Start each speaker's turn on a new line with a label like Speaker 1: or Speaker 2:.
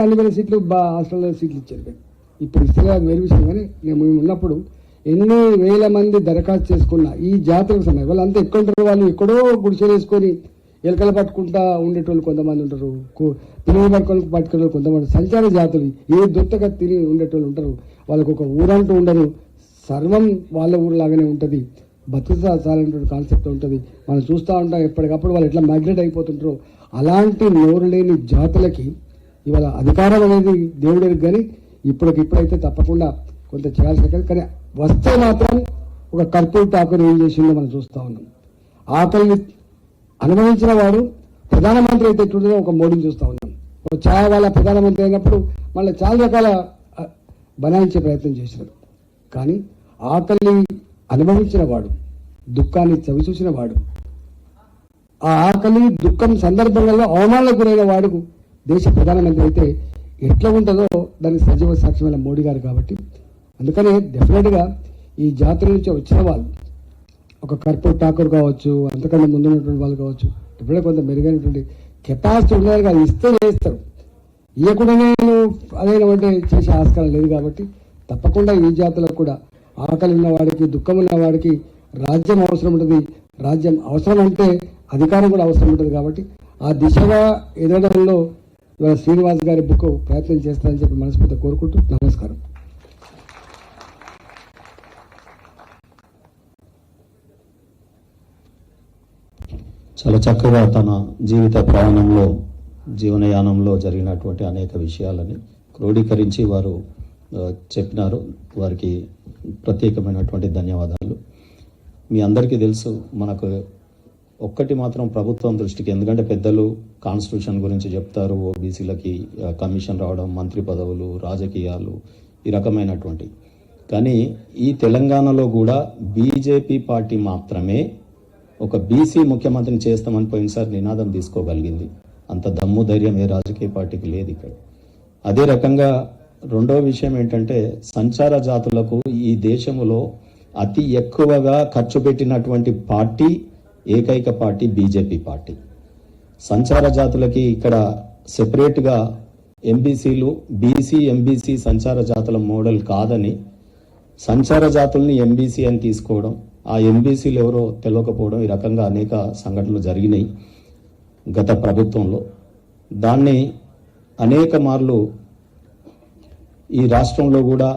Speaker 1: 40,000 సీట్లు హాస్టల్లో సీట్లు ఇచ్చారు. ఇప్పుడు ఇస్తే వేరు విషయం. కానీ మేము ఉన్నప్పుడు ఎన్ని వేల మంది దరఖాస్తు చేసుకున్న ఈ జాతరకు సమయం వాళ్ళంతా ఎక్కడుంటారు, వాళ్ళు ఎక్కడో గుడిసెలు వేసుకొని ఎలకలు పట్టుకుంటా ఉండేటోళ్ళు కొంతమంది ఉంటారు, పిల్లలు పట్టుకునే కొంతమంది సంచార జాతులు ఏ దొత్తగా తిని ఉండేటోళ్ళు ఉంటారు. వాళ్ళకు ఒక ఊరంటూ ఉండరు, సర్వం వాళ్ళ ఊరులాగానే ఉంటుంది, బతుకుతాలనే కాన్సెప్ట్ ఉంటుంది. మనం చూస్తూ ఉంటాం ఎప్పటికప్పుడు వాళ్ళు ఎట్లా మైగ్రేట్ అయిపోతుంటారో అలాంటి నోరు లేని జాతులకి ఇవాళ అధికారం అనేది దేవుడికి. కానీ ఇప్పుడైతే తప్పకుండా కొంత చేయాల్సి, కానీ వస్తే మాత్రం ఒక కర్పూర్ ఠాకూర్ ఏం చేసిందో మనం చూస్తూ ఉన్నాం. ఆకలిని అనుభవించిన వాడు ప్రధానమంత్రి అయితే ఎట్లుంటుందో ఒక మోడీని చూస్తూ ఉన్నాం. ఒక ఛాయ వాళ్ళ ప్రధానమంత్రి అయినప్పుడు మళ్ళీ చాలా రకాల బనాయించే ప్రయత్నం చేసినారు. కానీ ఆకలిని అనుభవించిన వాడు, దుఃఖాన్ని చవిచూసిన వాడు, ఆ ఆకలి దుఃఖం సందర్భంలో అవమానాలకు గురైన వాడు దేశ ప్రధానమంత్రి అయితే ఎట్లా ఉంటుందో దానికి సజీవ సాక్ష్యమైన మోడీ గారు. కాబట్టి అందుకనే డెఫినెట్గా ఈ జాతర నుంచి వచ్చిన వాళ్ళు ఒక కర్పూర్ ఠాకూర్ కావచ్చు, అంతకన్నా ముందున్నటువంటి వాళ్ళు కావచ్చు, ఇప్పుడే కొంత మెరుగైనటువంటి కెపాసిటీ ఉండేది కాదు. ఇస్తే చేస్తారు, ఇవ్వకుండా నేను అదేమంటే చేసే ఆస్కారం లేదు. కాబట్టి తప్పకుండా ఈ జాతులకు కూడా ఆకలి ఉన్నవాడికి, దుఃఖం ఉన్నవాడికి రాజ్యం అవసరం ఉంటుంది. రాజ్యం అవసరం అంటే అధికారం కూడా అవసరం ఉంటుంది. కాబట్టి ఆ దిశగా ఎదగడంలో ఇవాళ శ్రీనివాస్ గారి బుక్ ప్రయత్నం చేస్తారని చెప్పి మనస్ఫూర్తిగా కోరుకుంటూ నమస్కారం.
Speaker 2: చాలా చక్కగా తన జీవిత ప్రయాణంలో, జీవనయానంలో జరిగినటువంటి అనేక విషయాలని క్రోడీకరించి వారు చెప్పినారు. వారికి ప్రత్యేకమైనటువంటి ధన్యవాదాలు. మీ అందరికీ తెలుసు, మనకు ఒక్కటి మాత్రం ప్రభుత్వం దృష్టికి, ఎందుకంటే పెద్దలు కాన్స్టిట్యూషన్ గురించి చెప్తారు, ఓబీసీలకి కమిషన్ రావడం, మంత్రి పదవులు, రాజకీయాలు, ఈ రకమైనటువంటి. కానీ ఈ తెలంగాణలో కూడా బీజేపీ పార్టీ మాత్రమే ఒక బీసీ ముఖ్యమంత్రిని చేస్తామని పోయినసారి నినాదం తీసుకోగలిగింది. అంత దమ్ము ధైర్యం ఏ రాజకీయ పార్టీకి లేదు ఇక్కడ. అదే రకంగా రెండో విషయం ఏంటంటే, సంచార జాతులకు ఈ దేశంలో అతి ఎక్కువగా ఖర్చు పెట్టినటువంటి పార్టీ, ఏకైక పార్టీ బీజేపీ పార్టీ. సంచార జాతులకి ఇక్కడ సెపరేట్గా ఎంబీసీలు, బీసీ ఎంబీసీ సంచార జాతుల మోడల్ కాదని సంచార జాతుల్ని ఎంబీసీ అని తీసుకోవడం, ఆ ఎంబీసీలు ఎవరో తెలియకపోవడం, ఈ రకంగా అనేక సంఘటనలు జరిగినాయి గత ప్రభుత్వంలో. దాన్ని అనేక మార్లు ఈ రాష్ట్రంలో కూడా